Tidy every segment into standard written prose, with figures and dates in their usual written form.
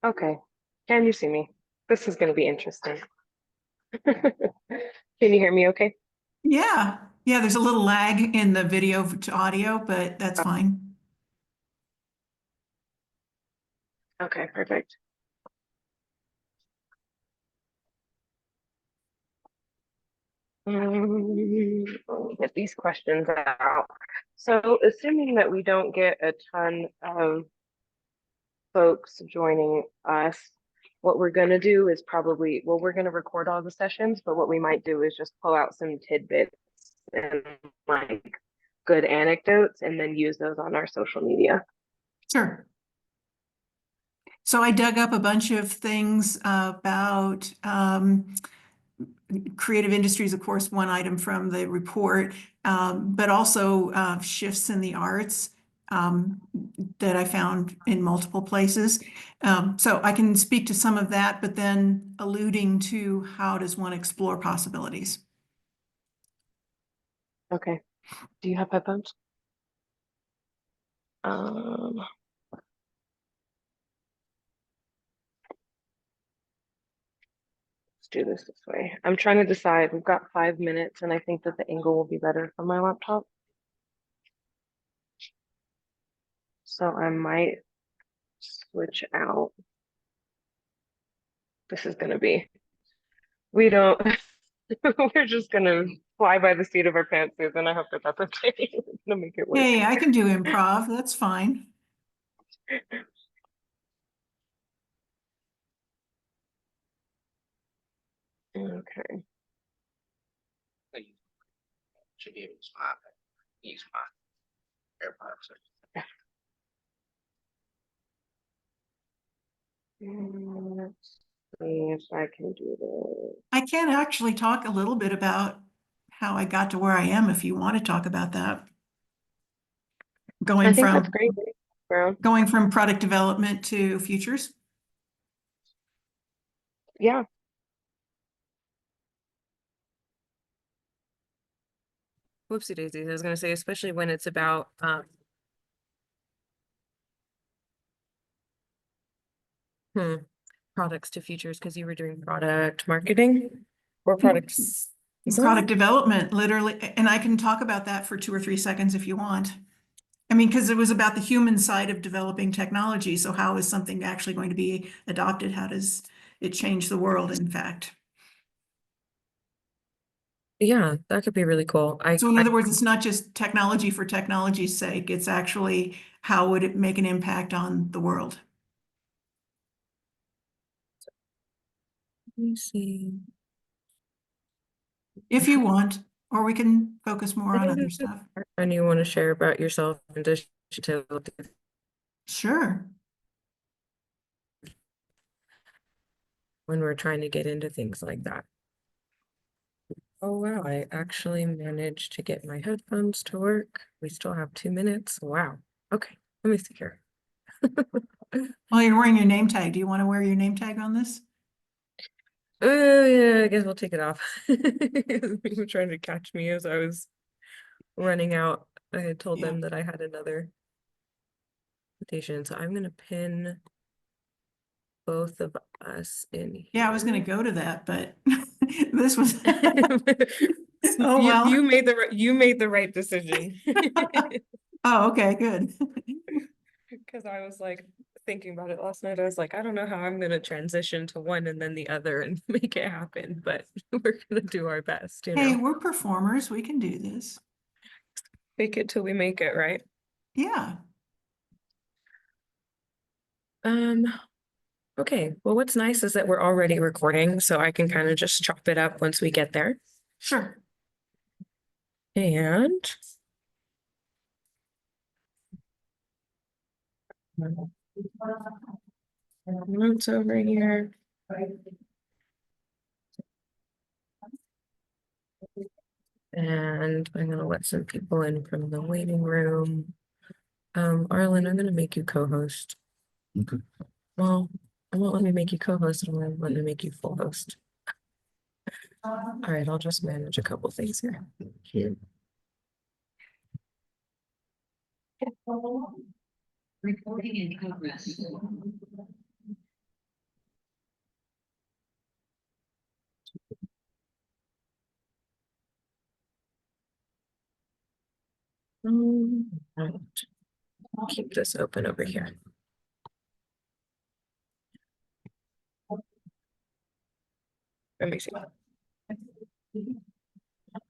Okay. Can you see me? This is going to be interesting. Can you hear me okay? Yeah, yeah, there's a little lag in the video to audio, but that's Oh, fine. okay, perfect. Let me get these questions out. So, assuming that we don't get a ton of folks joining us, what we're going to do is probably, well, we're going to record all the sessions, but what we might do is just pull out some tidbits and like good anecdotes and then use those on our social media. Sure. So I dug up a bunch of things about creative industries, of course, one item from the report, but also shifts in the arts um, that I found in multiple places. So I can speak to some of that, but then alluding to how does one explore possibilities. Okay. Do you have headphones? Um, let's do this way. I'm trying to decide. We've got 5 minutes, and I think that the angle will be better from my laptop. So I might switch out. This is going to be, we don't, we're just going to fly by the seat of our pants, Susan. I hope that that's okay. It's going to make it work. Hey, I can do improv. That's fine. Okay. Should be able to use my AirPods. Let's see if I can do this. I can actually talk a little bit about how I got to where I am if you want to talk about that. I Going think that's from great, Brown. going from product development to futures. Yeah. Whoopsie daisies. I was going to say, especially when it's about hmm, products to futures, because you were doing product marketing or products Product design. development, literally, and I can talk about that for 2 or 3 seconds if you want. I mean, because it was about the human side of developing technology. So how is something actually going to be adopted? How does it change the world, in fact? Yeah, that could be really cool. So in other words, it's not just technology for technology's sake. It's actually how would it make an impact on the world? Let me see. If you want, or we can focus more on other stuff. And you want to share about yourself and digital Sure. when we're trying to get into things like that. Oh wow, I actually managed to get my headphones to work. We still have 2 minutes. Wow. Okay, let me see here. Well, you're wearing your name tag. Do you want to wear your name tag on this? Yeah, I guess we'll take it off. They were trying to catch me as I was running out. I had told Yeah. them that I had another invitation, so I'm gonna pin both of us in here. Yeah, I was going to go to that, but this was. Oh, You well. you made the right decision. Oh, okay, good. Because I was like thinking about it last night. I was like, I don't know how I'm gonna transition to one and then the other and make it happen, but we're gonna do our best, Hey, we're performers. We can do this. Fake it till we make it, right? Yeah, Um, okay. Well, what's nice is that we're already recording, so I can kind of just chop it up once we get there. sure. And notes over here. And I'm gonna let some people in from the waiting room. Arlen, I'm gonna make you co-host. Okay. Well, I won't let me make you co-host, I'm gonna let me make you full host. All right, I'll just manage a couple things here. Here. Recording in progress. Right. I'll keep this open over here. Let me see.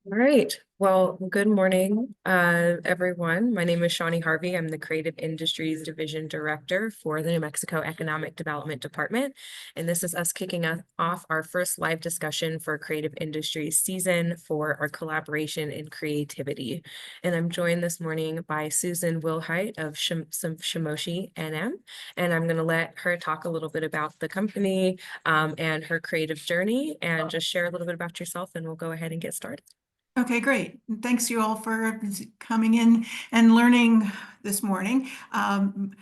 All right. Well, good morning, everyone. My name is Shawnee Harvey. I'm the Creative Industries Division Director for the New Mexico Economic Development Department. And this is us kicking off our first live discussion for Creative Industries season for our collaboration in creativity. And I'm joined this morning by Susan Wilhite of Shimoshi NM. And I'm going to let her talk a little bit about the company and her creative journey, and just share a little bit about yourself, and we'll go ahead and get started. Okay, great. Thanks you all for coming in and learning this morning. I'm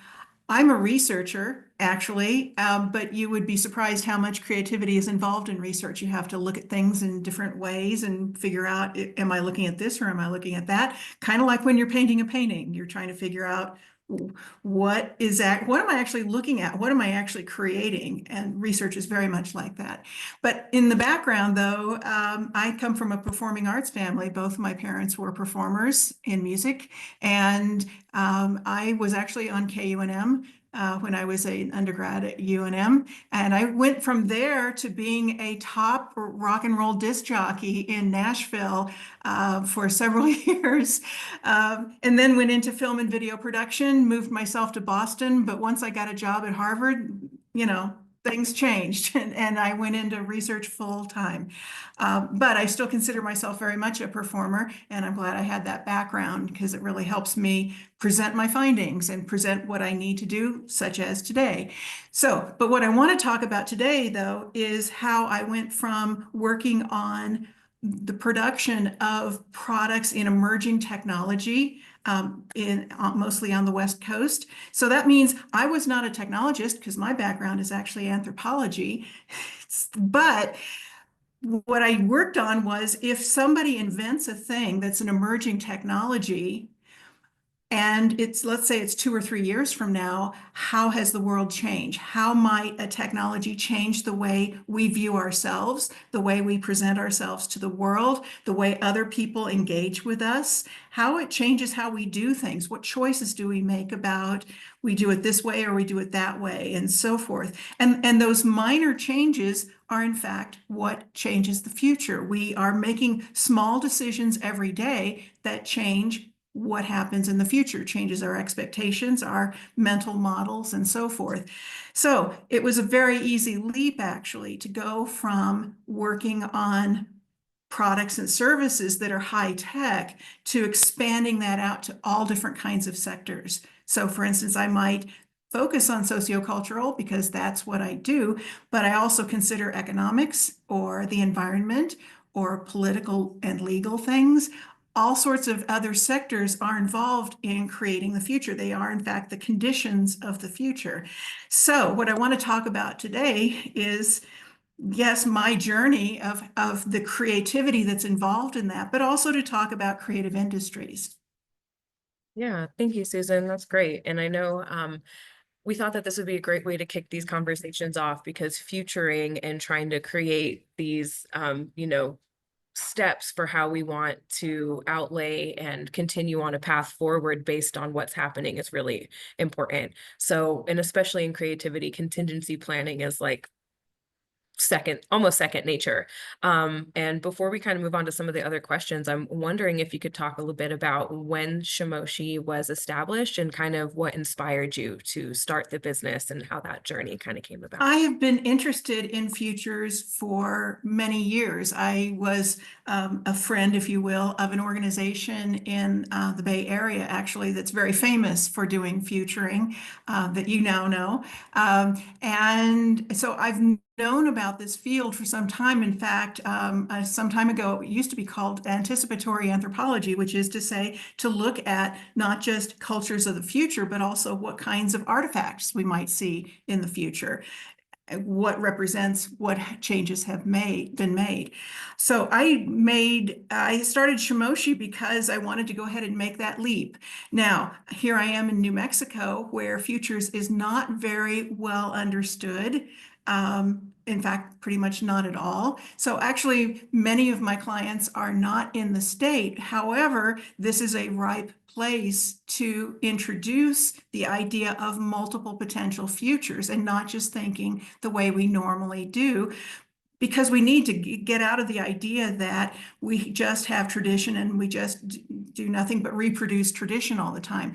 a researcher, actually, but you would be surprised how much creativity is involved in research. You have to look at things in different ways and figure out, am I looking at this or am I looking at that? Kind of like when you're painting a painting, you're trying to figure out what am I actually looking at? What am I actually creating? And research is very much like that. But in the background, though, I come from a performing arts family. Both of my parents were performers in music, and I was actually on KUNM when I was an undergrad at UNM. And I went from there to being a top rock and roll disc jockey in Nashville for several years. And then went into film and video production, moved myself to Boston. But once I got a job at Harvard, things changed and I went into research full time. But I still consider myself very much a performer, and I'm glad I had that background because it really helps me present my findings and present what I need to do, such as today. But what I want to talk about today, though, is how I went from working on the production of products in emerging technology mostly on the West Coast. So that means I was not a technologist because my background is actually anthropology. But what I worked on was if somebody invents a thing that's an emerging technology, and let's say it's 2 or 3 years from now, how has the world changed? How might a technology change the way we view ourselves, the way we present ourselves to the world, the way other people engage with us, how it changes how we do things? What choices do we make about we do it this way or we do it that way, and so forth? And those minor changes are in fact what changes the future. We are making small decisions every day that change what happens in the future, changes our expectations, our mental models, and so forth. So it was a very easy leap, actually, to go from working on products and services that are high tech to expanding that out to all different kinds of sectors. So for instance, I might focus on sociocultural because that's what I do, but I also consider economics or the environment or political and legal things. All sorts of other sectors are involved in creating the future. They are, in fact, the conditions of the future. So what I want to talk about today is, yes, my journey of the creativity that's involved in that, but also to talk about creative industries. Yeah, thank you, Susan. That's great. And I know we thought that this would be a great way to kick these conversations off, because futuring and trying to create these, steps for how we want to outlay and continue on a path forward based on what's happening is really important. So, and especially in creativity, contingency planning is like almost second nature. And before we kind of move on to some of the other questions, I'm wondering if you could talk a little bit about when Shimoshi was established and kind of what inspired you to start the business and how that journey kind of came about. I have been interested in futures for many years. I was a friend, if you will, of an organization in the Bay Area, actually, that's very famous for doing futuring that you now know. And so I've known about this field for some time. In fact, some time ago, it used to be called anticipatory anthropology, which is to say, to look at not just cultures of the future, but also what kinds of artifacts we might see in the future, what represents what changes have been made. So I started Shimoshi because I wanted to go ahead and make that leap. Now, here I am in New Mexico, where futures is not very well understood. In fact, pretty much not at all. So actually, many of my clients are not in the state. However, this is a ripe place to introduce the idea of multiple potential futures and not just thinking the way we normally do, because we need to get out of the idea that we just have tradition and we just do nothing but reproduce tradition all the time.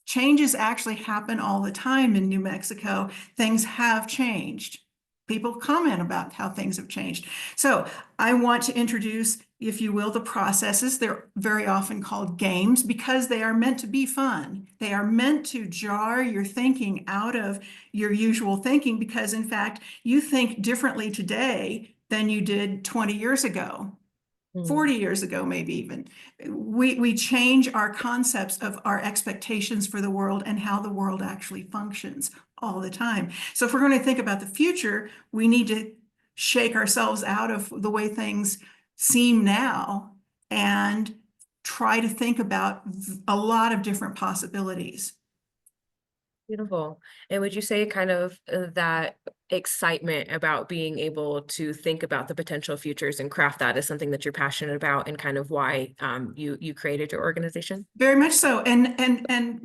Changes actually happen all the time in New Mexico. Things have changed. People comment about how things have changed. So I want to introduce, if you will, the processes. They're very often called games because they are meant to be fun. They are meant to jar your thinking out of your usual thinking because, in fact, you think differently today than you did 20 years ago. 40 years ago, maybe even. We change our concepts of our expectations for the world and how the world actually functions all the time. So if we're going to think about the future, we need to shake ourselves out of the way things seem now and try to think about a lot of different possibilities. Beautiful. And would you say kind of that excitement about being able to think about the potential futures and craft that is something that you're passionate about and kind of why you created your organization? Very much so. And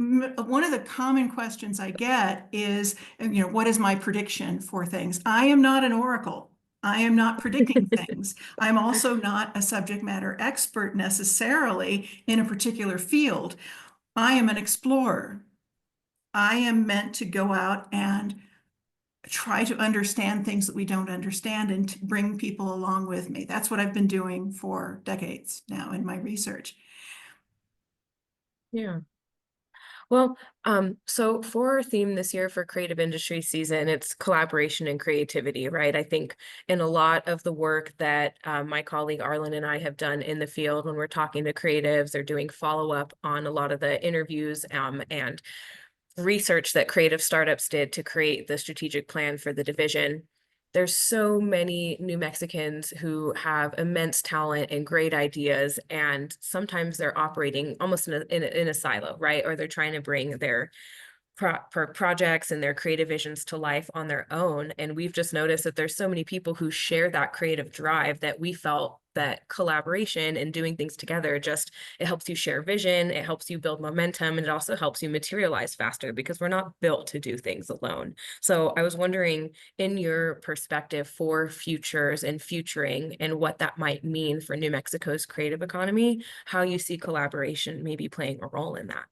one of the common questions I get is, what is my prediction for things? I am not an oracle. I am not predicting things. I'm also not a subject matter expert necessarily in a particular field. I am an explorer. I am meant to go out and try to understand things that we don't understand and to bring people along with me. That's what I've been doing for decades now in my research. Yeah. Well, so for our theme this year for Creative Industry Season, it's collaboration and creativity, right? I think in a lot of the work that my colleague Arlen and I have done in the field when we're talking to creatives or doing follow-up on a lot of the interviews and research that creative startups did to create the strategic plan for the division. There's so many New Mexicans who have immense talent and great ideas, and sometimes they're operating almost in a silo, right? Or they're trying to bring their projects and their creative visions to life on their own. And we've just noticed that there's so many people who share that creative drive that we felt that collaboration and doing things together it helps you share vision, it helps you build momentum, and it also helps you materialize faster because we're not built to do things alone. So I was wondering, in your perspective for futures and futuring and what that might mean for New Mexico's creative economy, how you see collaboration maybe playing a role in that.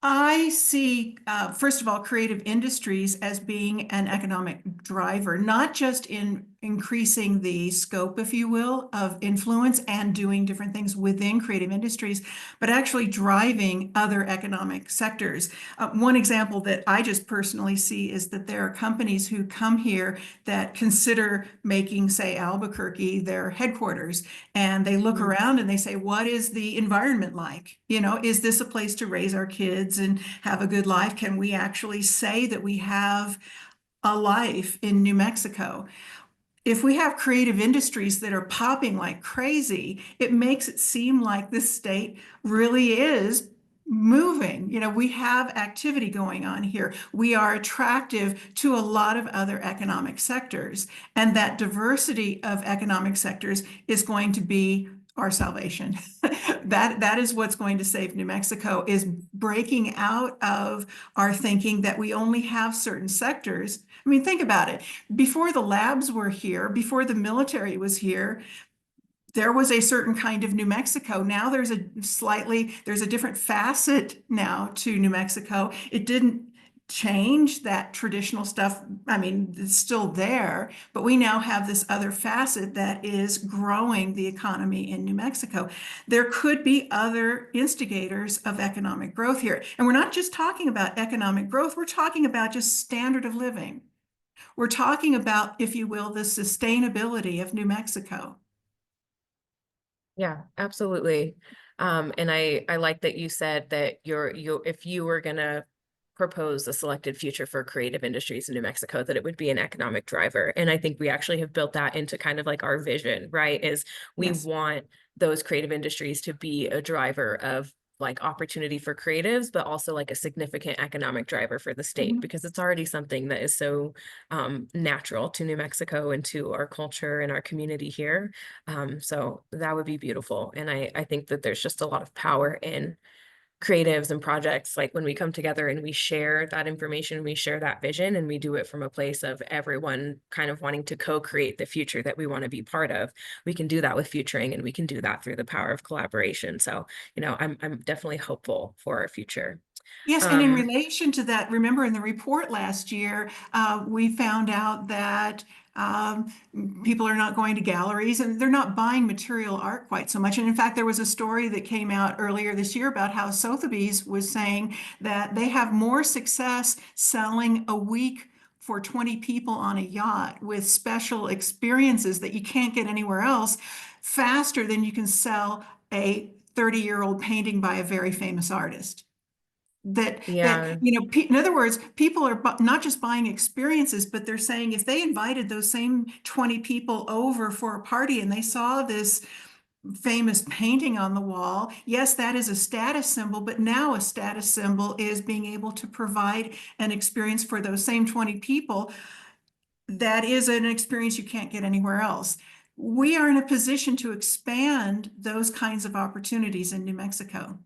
I see, first of all, creative industries as being an economic driver, not just in increasing the scope, if you will, of influence and doing different things within creative industries, but actually driving other economic sectors. One example that I just personally see is that there are companies who come here that consider making, say, Albuquerque their headquarters, and they look around and they say, what is the environment like? Is this a place to raise our kids and have a good life? Can we actually say that we have a life in New Mexico? If we have creative industries that are popping like crazy, it makes it seem like this state really is moving. We have activity going on here. We are attractive to a lot of other economic sectors, and that diversity of economic sectors is going to be our salvation. That is what's going to save New Mexico, is breaking out of our thinking that we only have certain sectors. I mean, think about it. Before the labs were here, before the military was here, there was a certain kind of New Mexico. Now there's a different facet now to New Mexico. It didn't change that traditional stuff. I mean, it's still there, but we now have this other facet that is growing the economy in New Mexico. There could be other instigators of economic growth here. And we're not just talking about economic growth, we're talking about just standard of living. We're talking about, if you will, the sustainability of New Mexico. Yeah, absolutely. And I like that you said that if you were gonna propose a selected future for creative industries in New Mexico, that it would be an economic driver. And I think we actually have built that into kind of like our vision, right? Is we Yes. want those creative industries to be a driver of like opportunity for creatives, but also like a significant economic driver for the state, Mhm. because it's already something that is so natural to New Mexico and to our culture and our community here. So that would be beautiful. And I think that there's just a lot of power in creatives and projects, like when we come together and we share that information, we share that vision, and we do it from a place of everyone kind of wanting to co-create the future that we want to be part of. We can do that with futuring, and we can do that through the power of collaboration. So, I'm definitely hopeful for our future. Yes, and in Um, relation to that, remember in the report last year, we found out that um, people are not going to galleries and they're not buying material art quite so much. And in fact, there was a story that came out earlier this year about how Sotheby's was saying that they have more success selling a week for 20 people on a yacht with special experiences that you can't get anywhere else faster than you can sell a 30-year-old painting by a very famous artist. yeah, In other words, people are not just buying experiences, but they're saying if they invited those same 20 people over for a party and they saw this famous painting on the wall, yes, that is a status symbol, but now a status symbol is being able to provide an experience for those same 20 people that is an experience you can't get anywhere else. We are in a position to expand those kinds of opportunities in New Mexico.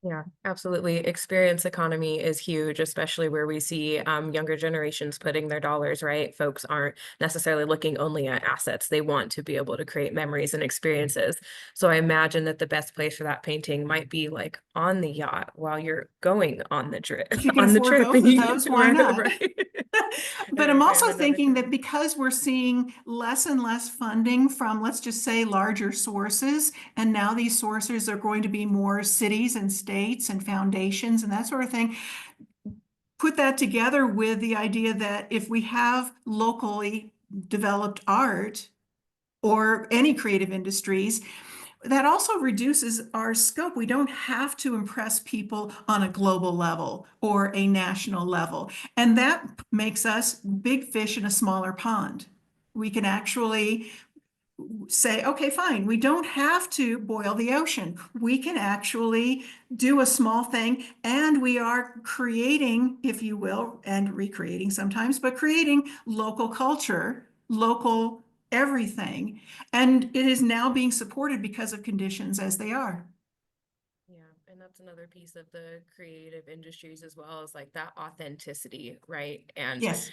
yeah, absolutely. Experience economy is huge, especially where we see younger generations putting their dollars, right? Folks aren't necessarily looking only at assets. They want to be able to create memories and experiences. So I imagine that the best place for that painting might be like on the yacht while you're going on the trip, If you can on the afford trip, both of those, why right, not? right. But And I'm return also another thinking that time. because we're seeing less and less funding from, let's just say, larger sources, and now these sources are going to be more cities and states and foundations and that sort of thing, put that together with the idea that if we have locally developed art or any creative industries, that also reduces our scope. We don't have to impress people on a global level or a national level. And that makes us big fish in a smaller pond. We can actually say, okay, fine, we don't have to boil the ocean. We can actually do a small thing, and we are creating, if you will, and recreating sometimes, but creating local culture, local everything. And it is now being supported because of conditions as they are. Yeah, and that's another piece of the creative industries as well, is like that authenticity, right? And Yes.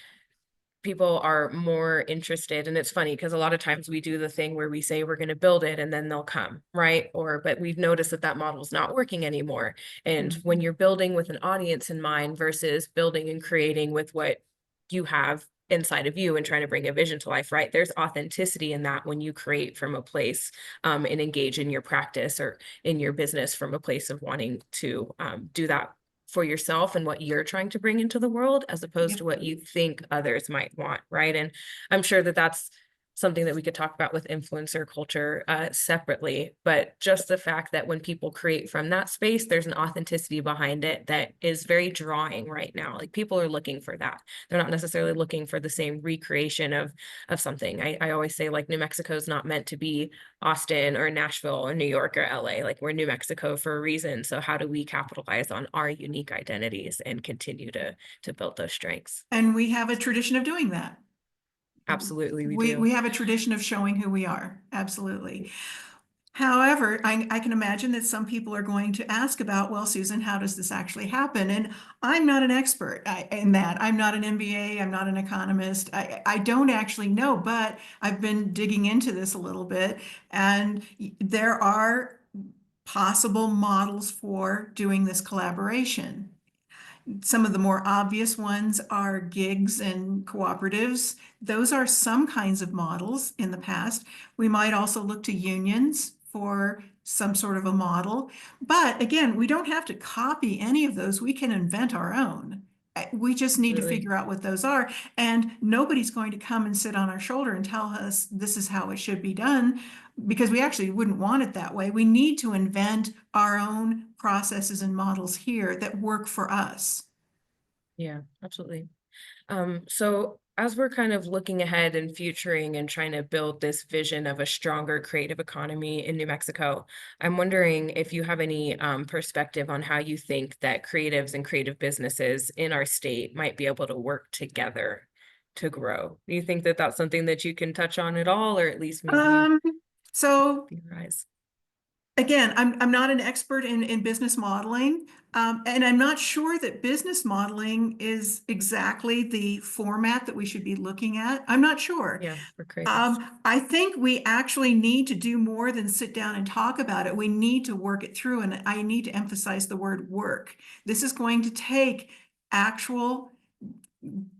people are more interested, and it's funny because a lot of times we do the thing where we say we're going to build it and then they'll come, right? But we've noticed that that model is not working anymore. And when you're building with an audience in mind versus building and creating with what you have inside of you and trying to bring a vision to life, right? There's authenticity in that when you create from a place and engage in your practice or in your business from a place of wanting to do that for yourself and what you're trying to bring into the world, as opposed Yep. to what you think others might want, right? And I'm sure that that's something that we could talk about with influencer culture separately, but just the fact that when people create from that space, there's an authenticity behind it that is very drawing right now. Like people are looking for that. They're not necessarily looking for the same recreation of something. I always say, like, New Mexico is not meant to be Austin or Nashville or New York or LA. Like, we're New Mexico for a reason. So how do we capitalize on our unique identities and continue to build those strengths? And we have a tradition of doing that. Absolutely, we We do. have a tradition of showing who we are. Absolutely. However, I can imagine that some people are going to ask about, well, Susan, how does this actually happen? And I'm not an expert in that. I'm not an MBA. I'm not an economist. I don't actually know, but I've been digging into this a little bit, and there are possible models for doing this collaboration. Some of the more obvious ones are gigs and cooperatives. Those are some kinds of models in the past. We might also look to unions for some sort of a model. But again, we don't have to copy any of those. We can invent our own. We just need to Absolutely. figure out what those are. And nobody's going to come and sit on our shoulder and tell us this is how it should be done, because we actually wouldn't want it that way. We need to invent our own processes and models here that work for us. Yeah, absolutely. So as we're kind of looking ahead and futuring and trying to build this vision of a stronger creative economy in New Mexico, I'm wondering if you have any perspective on how you think that creatives and creative businesses in our state might be able to work together to grow. Do you think that that's something that you can touch on at all, or at least maybe So theorize? again, I'm not an expert in business modeling, and I'm not sure that business modeling is exactly the format that we should be looking at. I'm not sure. Yeah, for creatives. I think we actually need to do more than sit down and talk about it. We need to work it through, and I need to emphasize the word work. This is going to take actual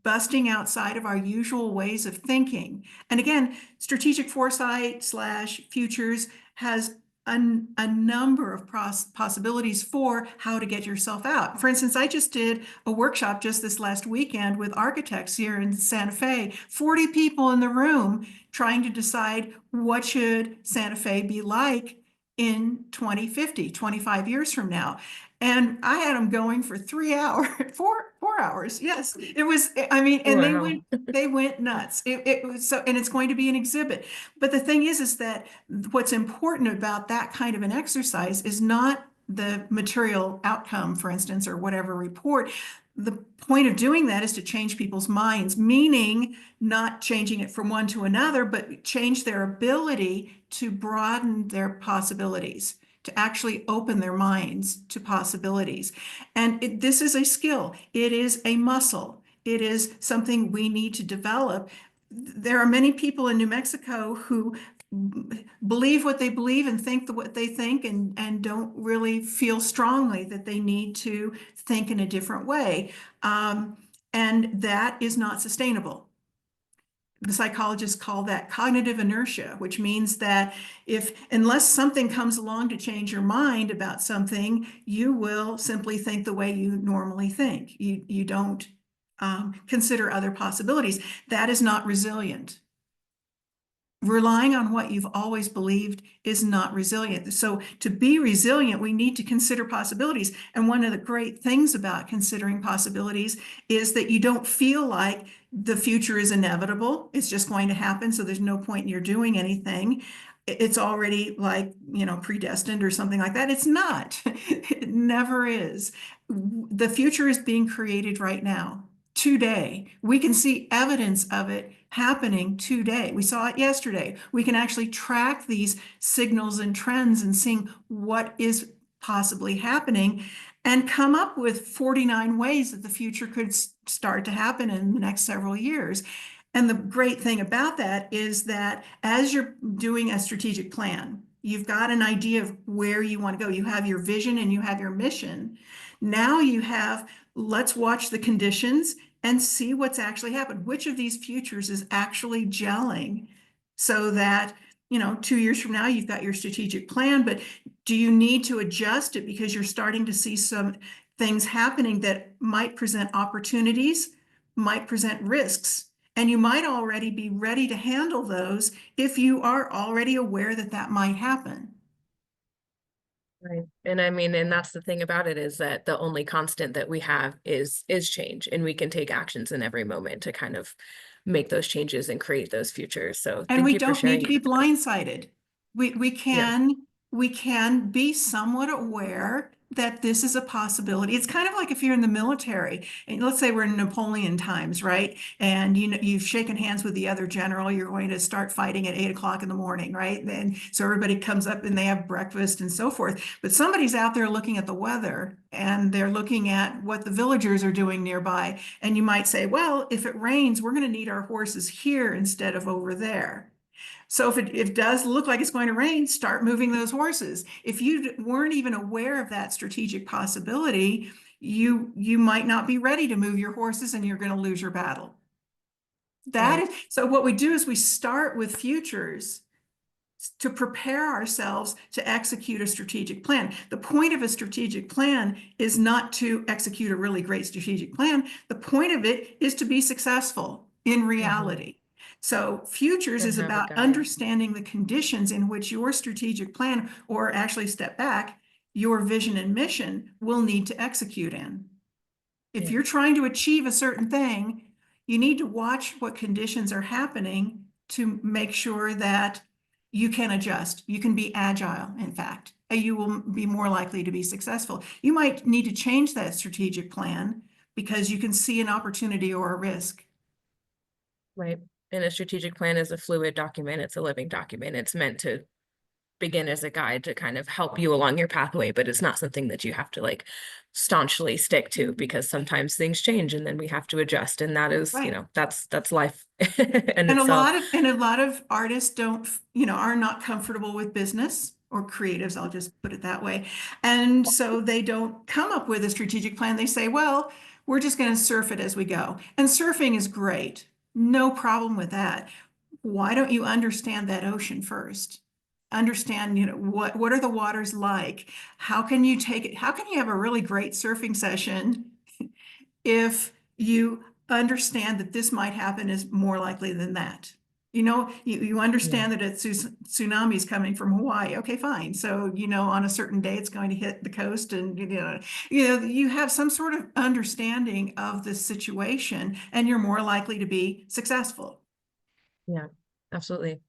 busting outside of our usual ways of thinking. And again, strategic foresight slash futures has a number of possibilities for how to get yourself out. For instance, I just did a workshop just this last weekend with architects here in Santa Fe, 40 people in the room trying to decide what should Santa Fe be like in 2050, 25 years from now. And I had them going for 3 hours, 4 hours. Yes, it was, I mean, and Wow. they went nuts. It was so, and it's going to be an exhibit. But the thing is that what's important about that kind of an exercise is not the material outcome, for instance, or whatever report. The point of doing that is to change people's minds, meaning not changing it from one to another, but change their ability to broaden their possibilities, to actually open their minds to possibilities. And this is a skill. It is a muscle. It is something we need to develop. There are many people in New Mexico who believe what they believe and think what they think, and don't really feel strongly that they need to think in a different way. And that is not sustainable. The psychologists call that cognitive inertia, which means that unless something comes along to change your mind about something, you will simply think the way you normally think. You don't consider other possibilities. That is not resilient. Relying on what you've always believed is not resilient. So to be resilient, we need to consider possibilities. And one of the great things about considering possibilities is that you don't feel like the future is inevitable. It's just going to happen. So there's no point in your doing anything. It's already like, predestined or something like that. It's not. It never is. The future is being created right now. Today. We can see evidence of it happening today. We saw it yesterday. We can actually track these signals and trends and seeing what is possibly happening and come up with 49 ways that the future could start to happen in the next several years. And the great thing about that is that as you're doing a strategic plan, you've got an idea of where you want to go. You have your vision and you have your mission. Now you have, let's watch the conditions and see what's actually happened. Which of these futures is actually gelling so that, 2 years from now, you've got your strategic plan, but do you need to adjust it because you're starting to see some things happening that might present opportunities, might present risks, and you might already be ready to handle those if you are already aware that that might happen. Right. And I mean, and that's the thing about it, is that the only constant that we have is change, and we can take actions in every moment to kind of make those changes and create those futures. So And thank we you for don't need sharing. to be blindsided. We can be somewhat aware that this is a possibility. It's kind of like if you're in the military, and let's say we're in Napoleon times, right? And you've shaken hands with the other general, you're going to start fighting at 8 o'clock in the morning, right? And so everybody comes up and they have breakfast and so forth. But somebody's out there looking at the weather and they're looking at what the villagers are doing nearby. And you might say, well, if it rains, we're going to need our horses here instead of over there. So if it does look like it's going to rain, start moving those horses. If you weren't even aware of that strategic possibility, you might not be ready to move your horses and you're going to lose your battle. So what we do is we start with futures to prepare ourselves to execute a strategic plan. The point of a strategic plan is not to execute a really great strategic plan. The point of it is to be successful in reality. So futures And is have a about guide. understanding the conditions in which your strategic plan, or actually step back, your vision and mission will need to execute in. If Yeah. you're trying to achieve a certain thing, You need to watch what conditions are happening to make sure that you can adjust. You can be agile, in fact, and you will be more likely to be successful. You might need to change that strategic plan because you can see an opportunity or a risk. Right. And a strategic plan is a fluid document. It's a living document. It's meant to begin as a guide to kind of help you along your pathway, but it's not something that you have to like staunchly stick to, because sometimes things change and then we have to adjust. And that is, Right. that's life in And itself. a lot of artists don't, are not comfortable with business, or creatives, I'll just put it that way. And so they don't come up with a strategic plan. They say, well, we're just going to surf it as we go. And surfing is great. No problem with that. Why don't you understand that ocean first? Understand, what are the waters like? How can you take it? How can you have a really great surfing session if you understand that this might happen is more likely than that? You understand that it's tsunamis coming from Hawaii. Okay, fine. So, on a certain day it's going to hit the coast, and you have some sort of understanding of the situation, and you're more likely to be successful. Yeah, absolutely.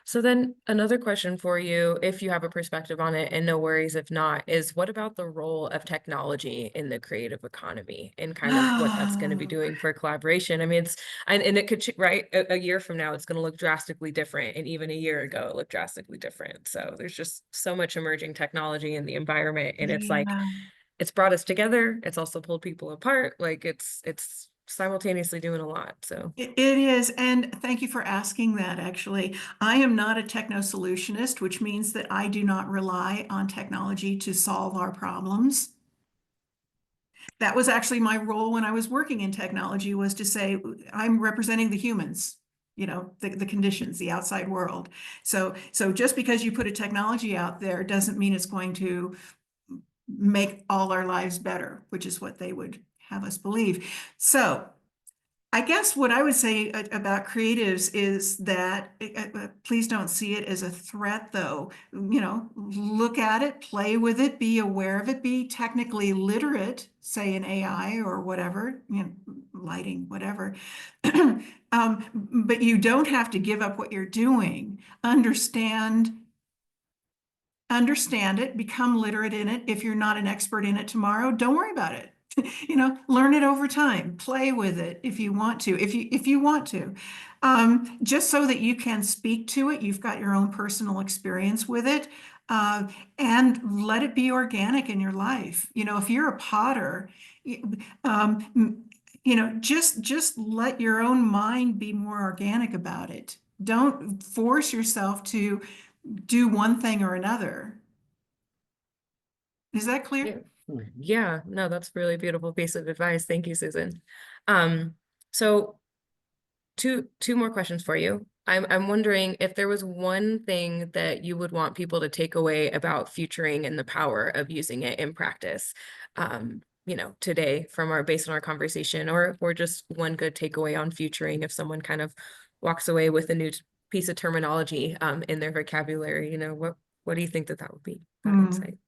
So then another question for you, if you have a perspective on it, and no worries if not, is what about the role of technology in the creative economy and kind of what that's going to be doing for collaboration? I mean, and it could, right, a year from now, it's going to look drastically different. And even a year ago, it looked drastically different. So there's just so much emerging technology in the environment. And it's like, Yeah. it's brought us together. It's also pulled people apart. Like it's simultaneously doing a lot. So It is, and thank you for asking that, actually. I am not a techno solutionist, which means that I do not rely on technology to solve our problems. That was actually my role when I was working in technology, was to say, I'm representing the humans, the conditions, the outside world. So just because you put a technology out there doesn't mean it's going to make all our lives better, which is what they would have us believe. So I guess what I would say about creatives is that please don't see it as a threat, though. Look at it, play with it, be aware of it, be technically literate, say in AI or whatever, lighting, whatever. But you don't have to give up what you're doing. Understand it, become literate in it. If you're not an expert in it tomorrow, don't worry about it. Learn it over time, play with it if you want to, if you want to, just so that you can speak to it. You've got your own personal experience with it, and let it be organic in your life. If you're a potter, just let your own mind be more organic about it. Don't force yourself to do one thing or another. Is that clear? yeah. Yeah, no, that's a really beautiful piece of advice. Thank you, Susan. So two more questions for you. I'm wondering if there was one thing that you would want people to take away about futuring and the power of using it in practice, today based on our conversation, or just one good takeaway on futuring, if someone kind of walks away with a new piece of terminology in their vocabulary, what do you think that would be, that insight?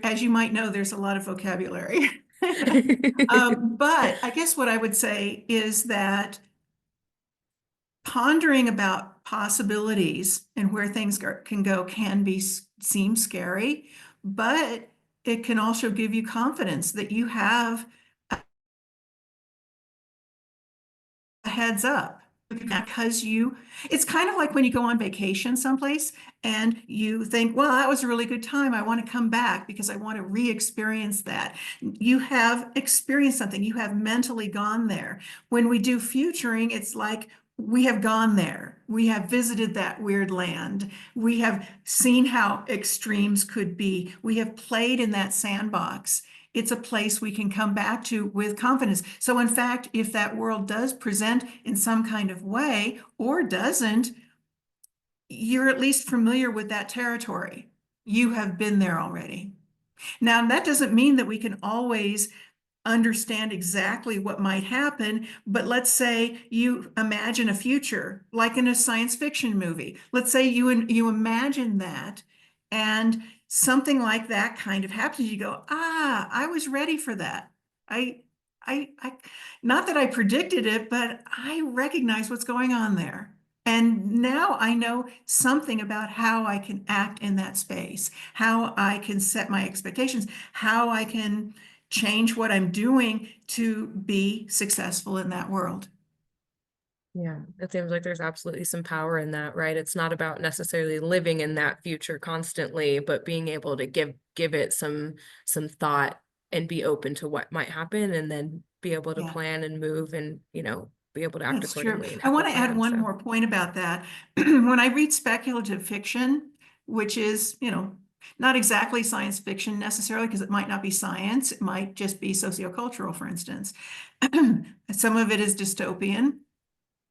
As you might know, there's a lot of vocabulary. But I guess what I would say is that pondering about possibilities and where things can go seem scary, but it can also give you confidence that you have a heads up, because it's kind of like when you go on vacation someplace and you think, well, that was a really good time. I want to come back because I want to re-experience that. You have experienced something. You have mentally gone there. When we do futuring, it's like we have gone there. We have visited that weird land. We have seen how extremes could be. We have played in that sandbox. It's a place we can come back to with confidence. So in fact, if that world does present in some kind of way or doesn't, you're at least familiar with that territory. You have been there already. Now, that doesn't mean that we can always understand exactly what might happen, but let's say you imagine a future like in a science fiction movie. Let's say you imagine that, and something like that kind of happens. You go, I was ready for that. I not that I predicted it, but I recognize what's going on there. And now I know something about how I can act in that space, how I can set my expectations, how I can change what I'm doing to be successful in that world. Yeah, it seems like there's absolutely some power in that, right? It's not about necessarily living in that future constantly, but being able to give it some thought and be open to what might happen, and then be able to Yeah. plan and move and, be able to act That's true. accordingly and I have a want to add plan. one So more point about that. When I read speculative fiction, which is, not exactly science fiction necessarily, because it might not be science, it might just be sociocultural, for instance. Some of it is dystopian.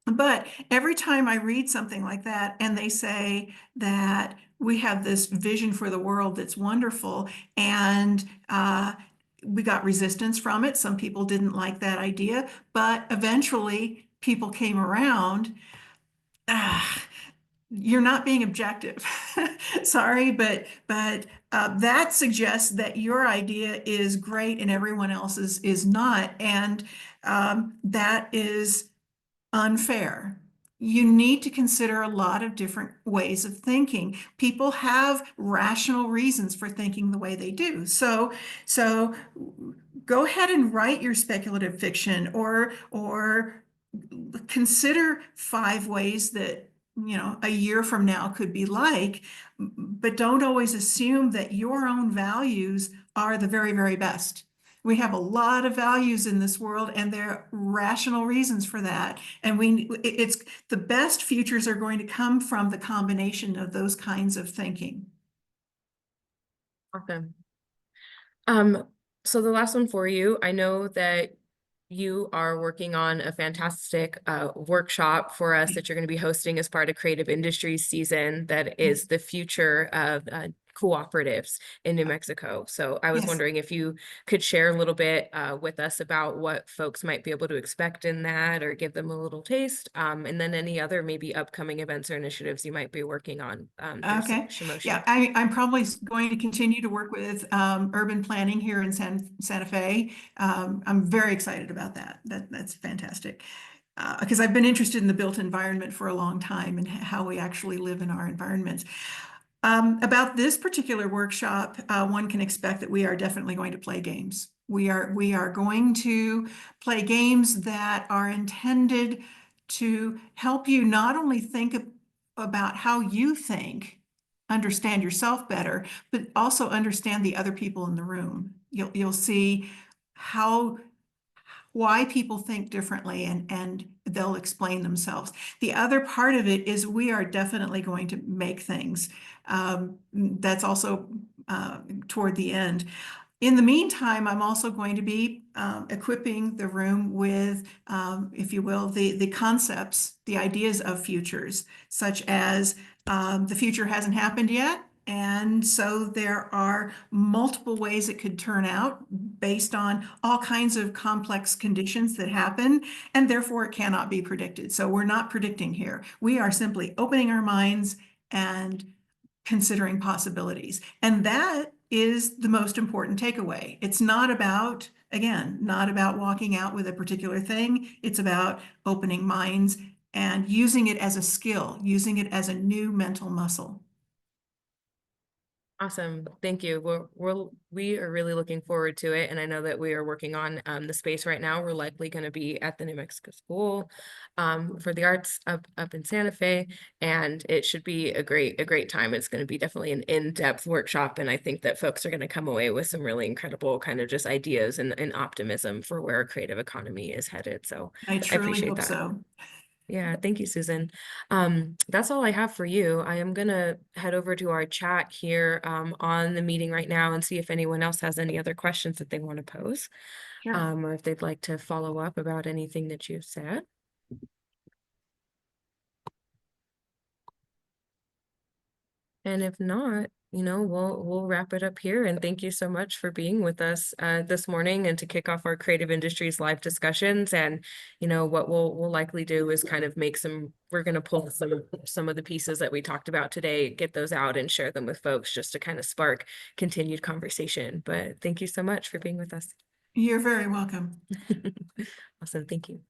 But every time I read something like that and they say that we have this vision for the world that's wonderful, and we got resistance from it. Some people didn't like that idea, but eventually people came around. Ah, you're not being objective. Sorry, but that suggests that your idea is great and everyone else's is not, and that is unfair. You need to consider a lot of different ways of thinking. People have rational reasons for thinking the way they do. So go ahead and write your speculative fiction, or consider 5 ways that a year from now could be like, but don't always assume that your own values are the very, very best. We have a lot of values in this world, and there are rational reasons for that. And it's the best futures are going to come from the combination of those kinds of thinking. awesome. So the last one for you, I know that you are working on a fantastic workshop for us that you're going to be hosting as part of Creative Industries season that is the future of cooperatives in New Mexico. So I was Yes. wondering if you could share a little bit with us about what folks might be able to expect in that, or give them a little taste, and then any other maybe upcoming events or initiatives you might be working on through Okay. Shimoshi. Yeah, I'm probably going to continue to work with urban planning here in Santa Fe. I'm very excited about that. That's fantastic. Because I've been interested in the built environment for a long time and how we actually live in our environments. About this particular workshop, one can expect that we are definitely going to play games. We are going to play games that are intended to help you not only think about how you think, understand yourself better, but also understand the other people in the room. You'll see why people think differently, and they'll explain themselves. The other part of it is we are definitely going to make things. That's also toward the end. In the meantime, I'm also going to be equipping the room with, if you will, the concepts, the ideas of futures, such as the future hasn't happened yet. And so there are multiple ways it could turn out based on all kinds of complex conditions that happen, and therefore it cannot be predicted. So we're not predicting here. We are simply opening our minds and considering possibilities. And that is the most important takeaway. It's not about, again, not about walking out with a particular thing. It's about opening minds and using it as a skill, using it as a new mental muscle. Awesome. Thank you. We are really looking forward to it. And I know that we are working on the space right now. We're likely going to be at the New Mexico School for the Arts up in Santa Fe. And it should be a great time. It's going to be definitely an in-depth workshop. And I think that folks are going to come away with some really incredible kind of just ideas and optimism for where a creative economy is headed. So I I truly appreciate hope that. so. Yeah, thank you, Susan. That's all I have for you. I am gonna head over to our chat here on the meeting right now and see if anyone else has any other questions that they want to pose, Sure. or if they'd like to follow up about anything that you've said. And if not, we'll wrap it up here. And thank you so much for being with us this morning and to kick off our Creative Industries live discussions. And what we'll likely do is kind of we're going to pull some of the pieces that we talked about today, get those out and share them with folks just to kind of spark continued conversation. But thank you so much for being with us. You're very welcome. Awesome, thank you.